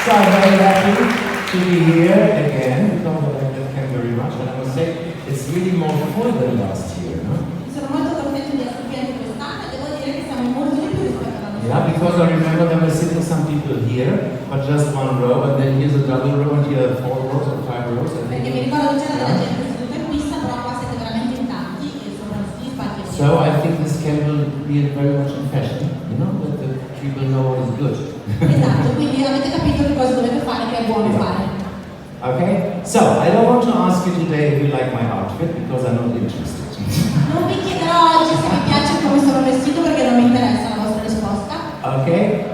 So I'm very happy to be here again because I like that camp very much, and I must say it's really more full than last year, no? Sono molto contento di essere qui anche quest'anno e devo dire che siamo molto di più rispetto all'anno scorso. Yeah, because I remember there were sitting some people here, but just one row, and then here's a double row, and here 4 rows or 5 rows. I think. Perché mi ricordo che c'era della gente seduta in pista, però qua siete veramente in tanti e sono gli spazi. So I think this camp will be very much in fashion, you know, that the people know what is good. Esatto, quindi avete capito che cosa dovete fare, che è buono fare. Okay, so I don't want to ask you today if you like my outfit because I'm not interested. Non vi chiederò oggi se vi piace come sono vestito perché non mi interessa la vostra risposta. Okay,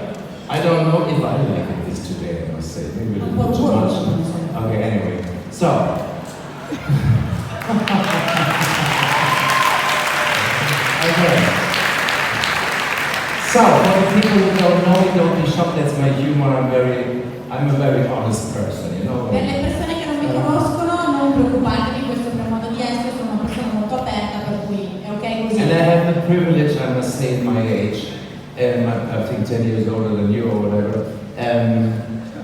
I don't know if I like this today, I must say. Maybe a little too much. Okay, anyway, so. Okay. So, for the people who don't know me, don't be shocked, that's my humor. I'm a very honest person, you know. Per le persone che non mi conoscono, non preoccupatevi, questo è il mio modo di essere, sono una persona molto aperta, per cui è ok così. And I have the privilege, I must say, in my age, I think 10 years older than you or whatever.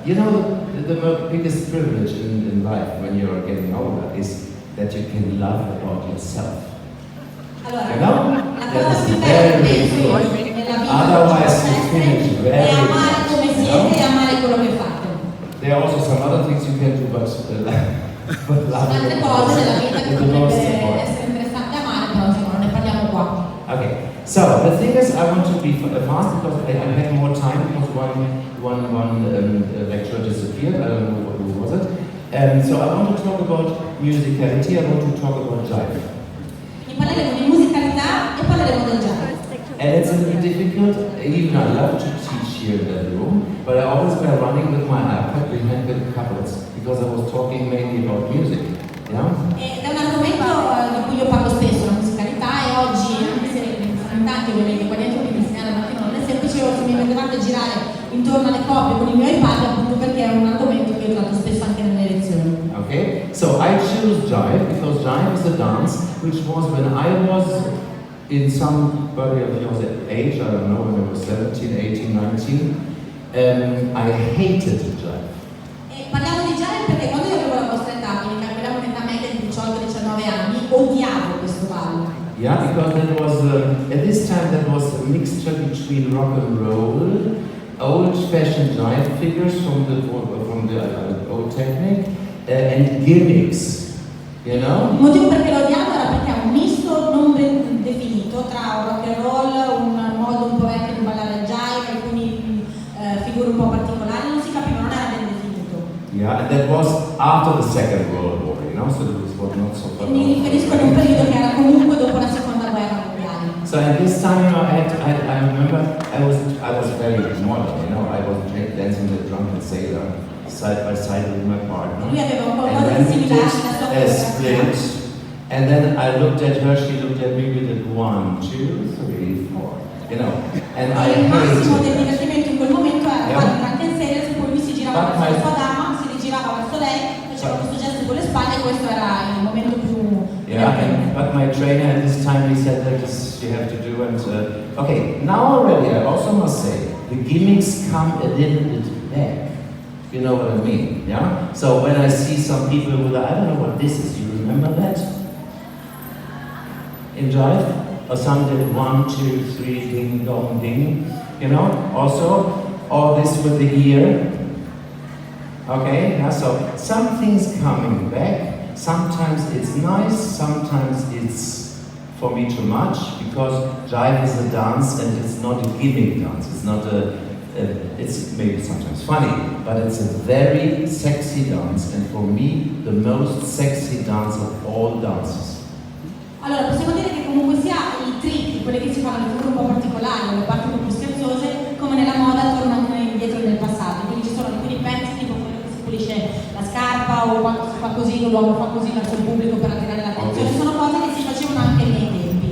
You know, the biggest privilege in life when you're getting older is that you can love about yourself. Allora, you know? la cosa più bella che penso io nella vita Otherwise you finish è very amare come siete e amare quello che fate. There are also some other things you can do, but love Altre cose nella vita che is the most potrebbe important. essere interessante amare, però insomma non ne parliamo qua. Okay, so the thing is, I want to be fast because I had more time because one lecturer disappeared. I don't know who was it. So I want to talk about musicality. I want to talk about jive. Parleremo di musicalità e parleremo del jazz. And it's a little difficult. Even I love to teach here in that room, but I always were running with my iPad behind the cupboards because I was talking mainly about music. Yeah. Ed è un argomento di cui io parlo spesso, la musicalità, e oggi, anche se sono in tanti ovviamente qua dentro, quindi insegnare la mattina non è semplice, se mi vedevate girare intorno alle coppie con il mio iPad, appunto perché è un argomento che io tratto spesso anche nelle lezioni. Okay, so I choose jive because jive is a dance which was when I was in somebody of your age, I don't know, when I was 17, 18, 19, I hated jive. E parliamo di jive perché quando io avevo la vostra età, quindi calcoliamo un'età media di 18-19 anni, odiavo questo ballo. Yeah, because that was, at this time that was a mixture between rock and roll, old-fashioned jive figures from the old technique, and gimmicks, you know? Il motivo perché lo odiavo era perché è un misto non ben definito tra un rock and roll, un modo un po' vecchio di ballare il jive, alcuni figure un po' particolari, non si capiva, non era ben definito. Yeah, and that was after the Second World War, you know, so it was not so far. Mi riferisco ad un periodo che era comunque dopo la seconda guerra mondiale. So at this time, you know, I remember I was very modern, you know, I was dancing the drunken sailor side by side with my partner. Lui aveva un And qualcosa then di we similare did alla sua a coreografia. split, and then I looked at her, she looked at me, we did 1, 2, 3, 4, you know, and I Il massimo del hated it. divertimento in quel momento era Yeah. fare il drunken sailor, poi lui si girava But verso la my- sua dama, si rigirava verso lei, faceva questo gesto con le spalle e questo era il momento più Yeah, but my trainer at this time, he said that this you have to do, and okay, now already I also must say, the gimmicks come a little bit back. You know what I mean, yeah? So when I see some people with, I don't know what this is, you remember that? In Jive? Or some did 1, 2, 3, ding, dong, ding, you know? Also, all this with the ear. Okay, yeah, so something's coming back. Sometimes it's nice, sometimes it's for me too much, because Jive is a dance and it's not a gimmick dance. It's not it's maybe sometimes funny, but it's a very sexy dance, and for me, the most sexy dance of all dances. Allora, possiamo dire che comunque sia i trick, quelli che si fanno, le figure un po' particolari, le parti un po' più scherzose, come nella moda tornano indietro nel passato. Quindi ci sono alcuni pezzi, tipo quello che si pulisce la scarpa, o quando si fa così, l'uomo fa così verso il pubblico per attirare l'attenzione. Sono cose che si facevano anche ai miei tempi.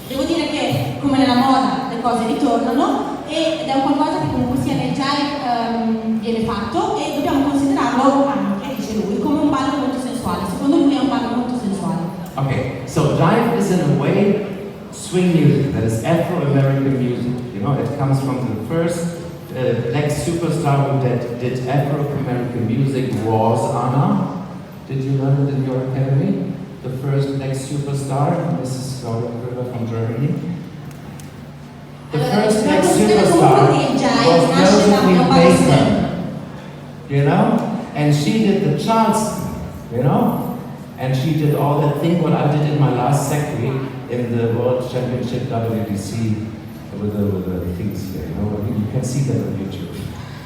Devo dire che, come nella moda, le cose ritornano, ed è un qualcosa che comunque sia nel jive viene fatto, e dobbiamo considerarlo anche, dice lui, come un ballo molto sensuale. Secondo lui è un ballo molto sensuale. Okay, so Jive is in a way swing music, that is Afro-American music, you know, it comes from the first black superstar that did Afro-American music was Anna. Did you learn it in your academy? The first black superstar, Mrs. Caorle from Germany. The first black superstar was Josephine Baker, you know? And she did the Charleston, you know? And she did all that thing what I did in my last secretary in the World Championship WDC with the things here, you know? You can see that on YouTube.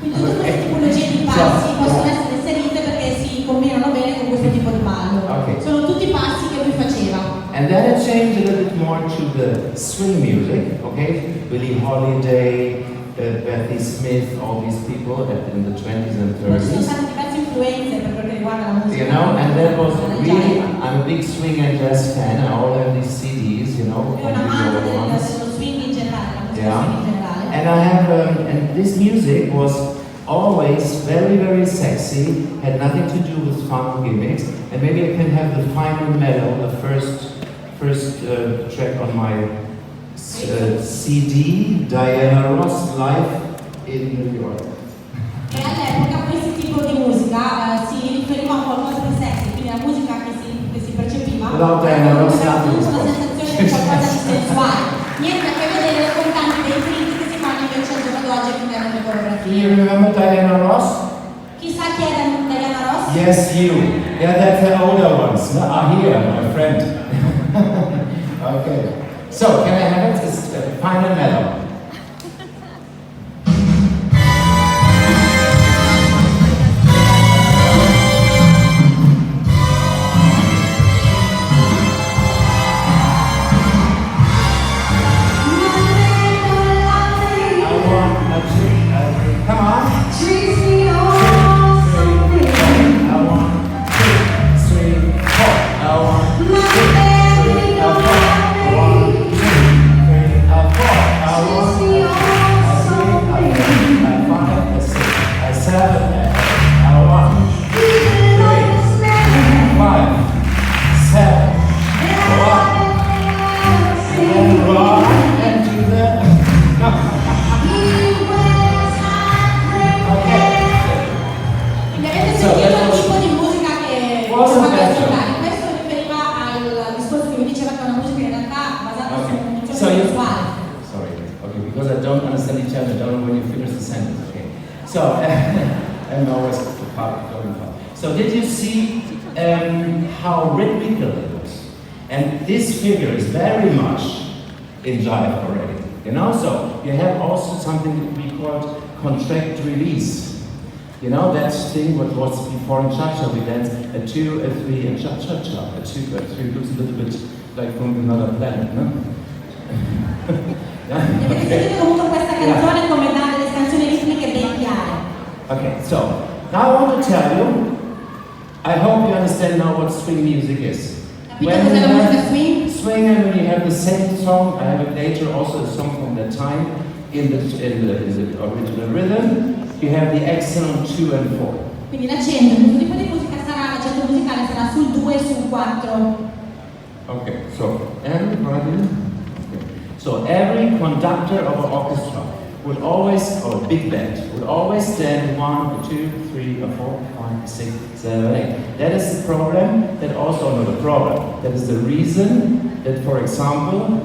Quindi tutte queste tipologie di passi possono essere inserite perché si combinano bene con questo tipo di ballo. Okay. Sono tutti passi che lui faceva. And then it changed a little bit more to the swing music, okay? Billie Holiday, Bessie Smith, all these people in the 20s and Ci sono 30s. state diverse influenze per quello che riguarda la musica. You know, and that was really, I'm a big swing and jazz fan. I all have these CDs, you know, È un from the amante old ones. dello swing in generale, la musica Yeah. swing in generale. And I have, and this music was always very, very sexy, had nothing to do with fun gimmicks, and maybe I can have the final mellow, the first track on my CD, Diana Ross, live in New York. E all'epoca questo tipo di musica si riferiva a qualcosa di sexy, quindi la musica che si percepiva Without Diana Ross, aveva nothing appunto was la sensazione di qualcosa di sensuale, niente a che vedere con tanti dei film che si fanno invece al giorno d'oggi all'interno delle Do coreografie. you remember Diana Ross? Chissà chi era Diana Ross? Yes, you. Yeah, that's the older ones. Here, my friend. Okay. So, can I have it? It's final mellow. Come on. So did you see how rhythmical it was? And this figure is very much in Jive already, you know? So you have also something that we called contract release. You know, that thing what was before in Cha-Cha, we dance a 2, a 3, and Cha-Cha-Cha. A 2, a 3 looks a little bit like from another planet, no? Avete sentito comunque questa canzone come dare delle canzoni ritmiche ben chiare. Okay, so now I want to tell you, I hope you understand now what swing music is. Capito cos'è la musica swing? Swing, and when you have the same song, I have it later also a song from that time in the original rhythm, you have the accent on 2 and 4. Quindi l'accento, questo tipo di musica sarà, l'accento musicale sarà sul 2 e sul 4. Okay, so every conductor of an orchestra would always, or a big band, would always stand 1, 2, 3, 4, 5, 6, 7, 8. That is the problem, that also, not the problem, that is the reason that, for example,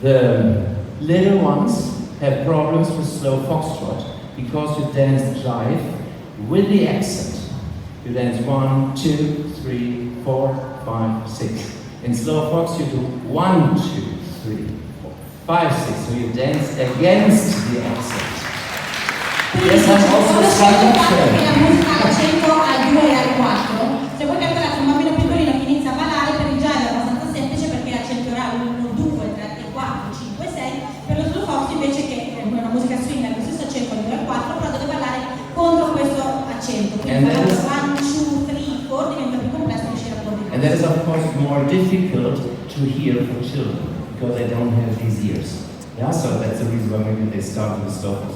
the little ones have problems with slow foxtrot, because you dance jive with the accent. You dance 1, 2, 3, 4, 5, 6. In slow fox you do 1, 2, 3, 4, 5, 6. So you dance against the accent. Yes, I'm also starting to la musica all'accento al 2 e al 4. Se voi calcolate un bambino piccolino che inizia a ballare, per il jive è abbastanza semplice perché l'accentuerà 1, 2, 3, 4, 5, 6. Per lo slow fox invece, che è una musica swing ha lo stesso accento al 2 e al 4, però deve ballare contro questo accento. Quindi 1, 2, 3, 4 diventa più complesso riuscire a coordinare. And that is of course more difficult to hear for children because they don't have these ears. Yeah, so that's the reason why maybe they start with the slow fox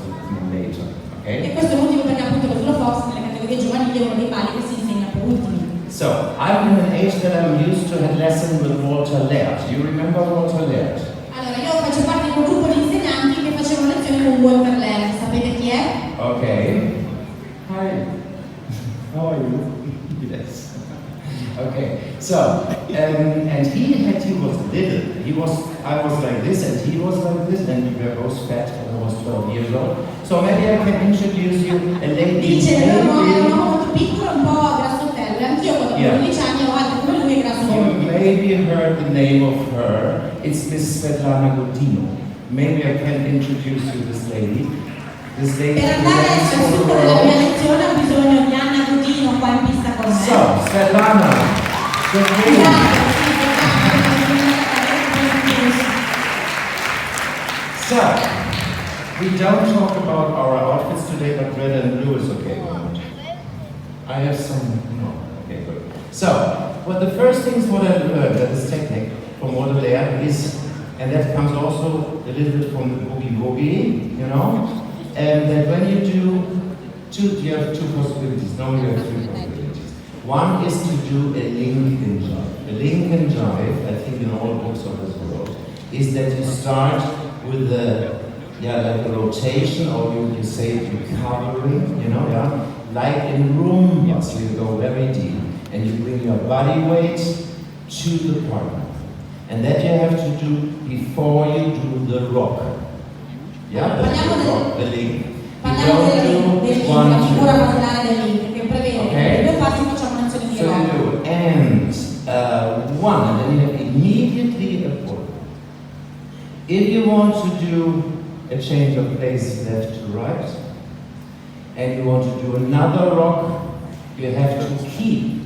later. Okay? E questo è il motivo perché appunto lo slow fox nelle categorie giovanili è uno dei balli che si insegna per ultimi. So, I'm in an age that I'm used to have lesson with Walter Laird. You remember Walter Laird? Allora, io faccio parte di un gruppo di insegnanti che facevano lezioni con Walter Laird. Sapete chi è? So, and he was little. I was like this, and he was like this, and we were both fat when I was 12 years old. So maybe I can introduce you a lady. Dice, era un uomo molto piccolo, un po' grassottello, e anch'io quando avevo 11 anni ero alto come lui e grasso come lui. You maybe heard the name of her. It's Miss Svetlana Gudyno. Maybe I can introduce you this lady. This lady per andare al succo della mia lezione ho bisogno di Anna Gudyno qua in pista con me. So, Svetlana. So, we don't talk about our outfits today, but red and blue is okay. I have some, no, okay, good. So, well, the first thing is what I learned, that is technique from Baudelaire, is, and that comes also a little bit from the boogie, you know, and that when you do, you have two possibilities, no, you have three possibilities. One is to do a link and jive. A link and jive, I think in all books of this world, is that you start with like a rotation, or you say recovering, you know, like in Rumba, so you go very deep, and you bring your body weight to the partner. And that you have to do before you do the rock. Yeah, the rock, the link. You don't do one, two. Okay? So you do and one, and then you have immediately a pull. If you want to do a change of place left to right, and you want to do another rock, you have to keep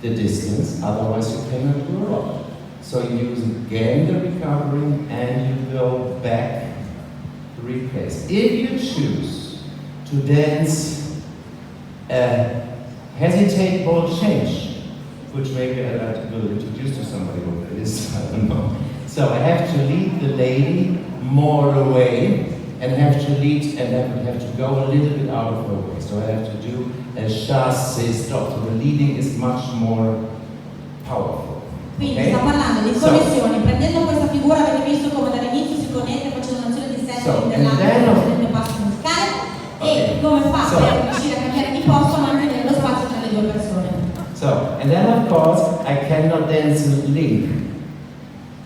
the distance, otherwise you cannot do a rock. So you use again the recovery, and you go back to replace. If you choose to dance hesitate ball change, which maybe I'd like to introduce to somebody what it is, I don't know. So I have to lead the lady more away, and have to lead, and then have to go a little bit out of her way. So I have to do a chassé stop. So the leading is much more powerful. Quindi sta parlando di connessioni, prendendo questa figura avete visto come dall'inizio si connette facendo un'azione di setting del mio passo musicale, e come fa per riuscire a cambiare di posto mantenere lo spazio tra le due persone. So, and then of course I cannot dance a link,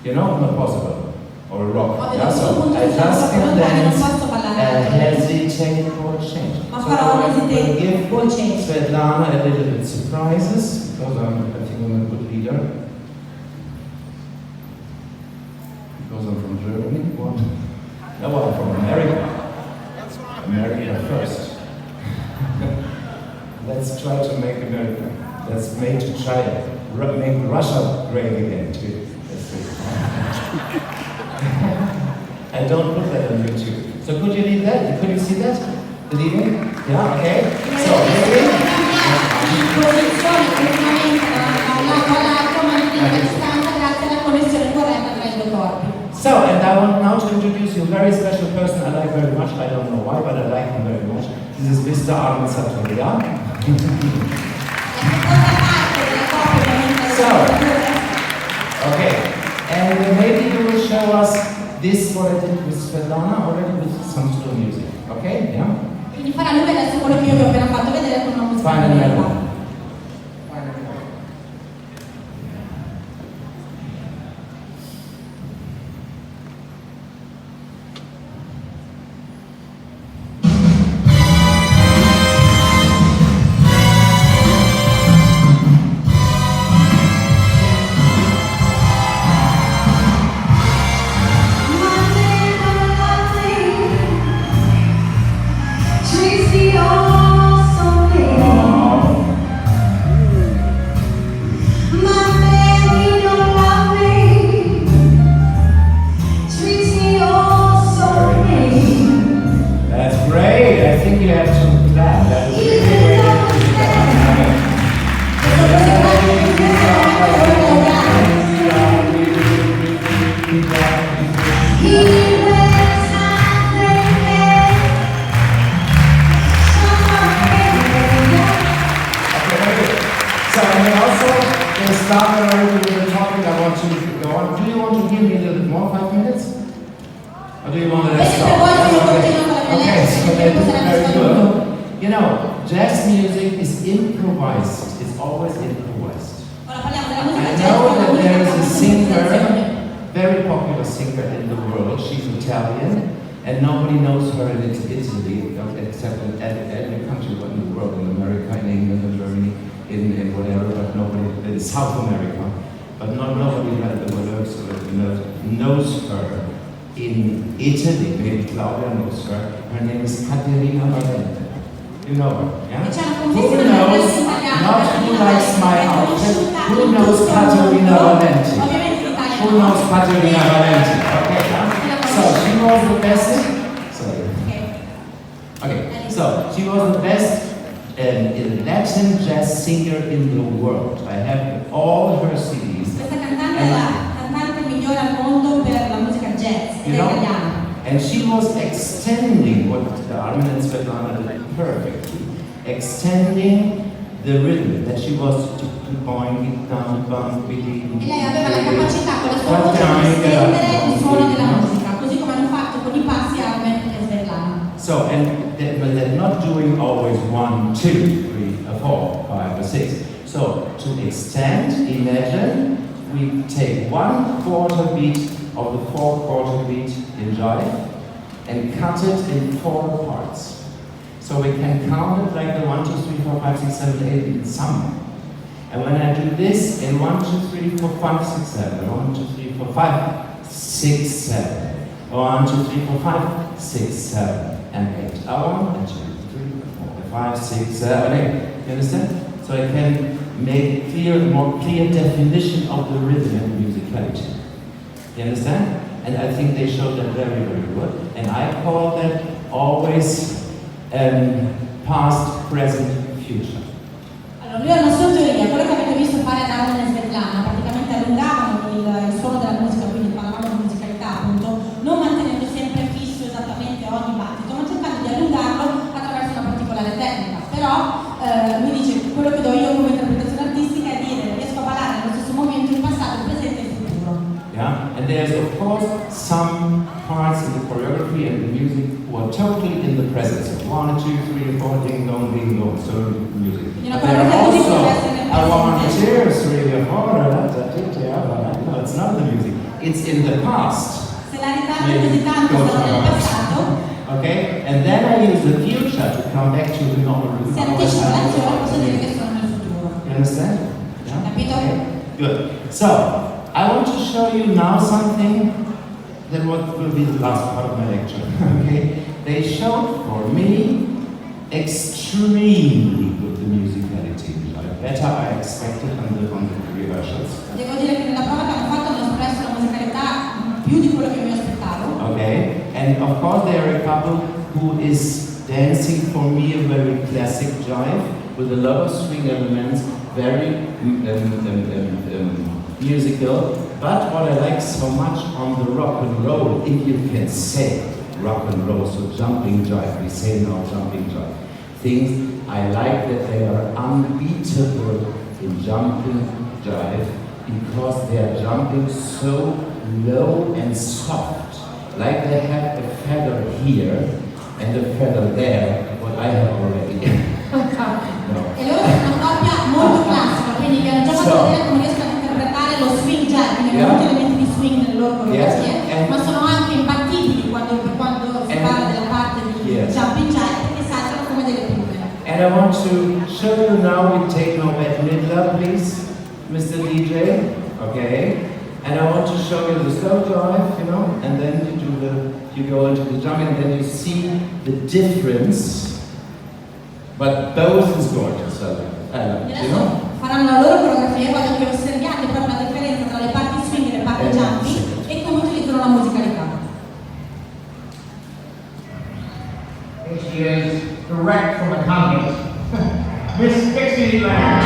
you know, not possible. Or a rock. Yeah, so I just can dance hesitate ball change. So I will give Svetlana a little bit surprises, because I think I'm a good leader. Because I'm from Germany. No, I'm from America. America first. Let's try to make America. Let's try to make Russia great again too. I don't put that on YouTube. So could you leave that? Could you see that? The leaving? Yeah, okay. So, so, and I want now to introduce you a very special person I like very much. I don't know why, but I like him very much. This is Mr. Armen Tsaturyan. So, okay. And maybe you will show us this, what I did with Svetlana already, with some slow music. Okay? Yeah? Quindi farà lui adesso quello che io vi ho appena fatto vedere con una musica. Final You know, jazz music is improvised. It's always improvised. Ora parliamo della musica I jazz. know that there is a singer, Sensazione. very popular singer in the world. She's Italian, and nobody knows her in Italy, except in every country in the world, in America, in England, in Germany, in whatever, but nobody, in South America. But nobody knows her in Italy. Maybe Claudia knows her. Her name is Caterina Valente. You know her, yeah? Who knows, not who likes my outfit, who knows Caterina Valente? Who knows Caterina Valente? Okay, yeah? So she was the best, sorry. Okay, so she was the best Latin jazz singer in the world. I have all her CDs. Questa cantante è la cantante migliore al mondo per la musica jazz, è italiana. And she was extending what Armen and Svetlana did perfectly, extending the rhythm that she was going it down, bump, beating. E lei aveva la capacità con la sua voce di estendere il suono della musica, così come hanno fatto con i passi Armen e Svetlana. So, but they're not doing always 1, 2, 3, 4, 5, or 6. So, to extend, imagine we take 1/4 beat of the 4/4 beat in Jive and cut it in 4 parts. So we can count it like the 1, 2, 3, 4, 5, 6, 7, 8 in sum. And when I do this in 1, 2, 3, 4, 5, 6, 7, 1, 2, 3, 4, 5, 6, 7, 1, 2, 3, 4, 5, 6, 7, and 8. 1, 2, 3, 4, 5, 6, 7, 8. You understand? So I can make more clear definition of the rhythm and musicality. You understand? And I think they showed that very, very good. And I call that always past, present, future. Allora, lui ha una sua teoria, quello che avete visto fare ad Armen e Svetlana, praticamente allungavano il suono della musica, quindi parlavamo di musicalità appunto, non mantenendo sempre fisso esattamente ogni battito, ma cercando di allungarlo attraverso una particolare tecnica. Però lui dice, quello che do io come interpretazione artistica è dire, riesco a ballare nello stesso momento il passato, il presente e il futuro. Yeah, and there's of course some parts in the choreography and the music who are totally in the present. So 1, 2, 3, 4, ding dong, so music. But there are also I want to cheer, 3, 4, no, it's not the music. It's in the past. Se la ritardo così tanto nel passato. Okay, and then I use the future to come back to the normal rhythm. Se anticipo l'azione, posso dire che sono nel futuro. You understand? Yeah? Capito? Okay. Good. So, I want to show you now something that will be the last part of my lecture. Okay? They showed for me extremely good the musicality. Better I expected on the rehearsals. Devo dire che nella prova che hanno fatto hanno espresso la musicalità più di quello che mi aspettavo. Okay, and of course there are a couple who is dancing for me a very classic jive with a lot of swing elements, very musical. But what I like so much on the rock and roll, if you can say rock and roll, so jumping jive, we say now jumping jive. Things I like that they are unbeatable in jumping jive because they are jumping so low and soft, like they have a feather here and a feather there, what I have already. No. E loro sono una coppia molto classica, quindi vi hanno già fatto vedere come riescono a interpretare lo swing jazz, quindi hanno molti elementi di swing nelle loro coreografie, ma sono anche imbattibili quando si parla della parte di jumping jazz, perché saltano come delle piume. And I want to show you now, we take no at middle, please, Mr. DJ, okay? And I want to show you the slow jive, you know, and then you go into the jumping, and then you see the difference. But both is gorgeous, you know? Faranno la loro coreografia e voglio che osserviate proprio la differenza tra le parti swing e le parti jumping e come utilizzano la musicalità. Here she is, direct from the convent, Miss Dixie Land.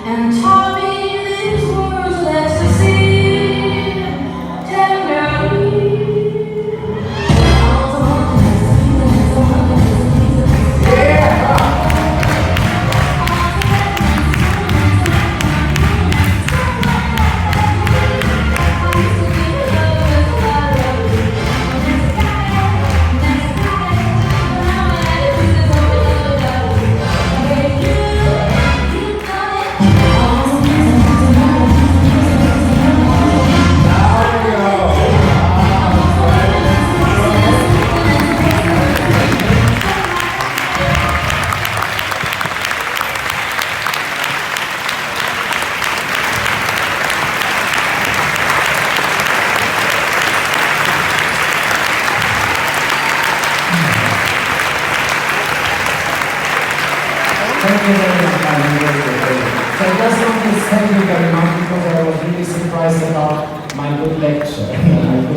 And taught me these words of ecstasy. Tender Thank you very much, Armen. Very good, very good. So I just want to thank you very much because I was really surprised about my good lecture.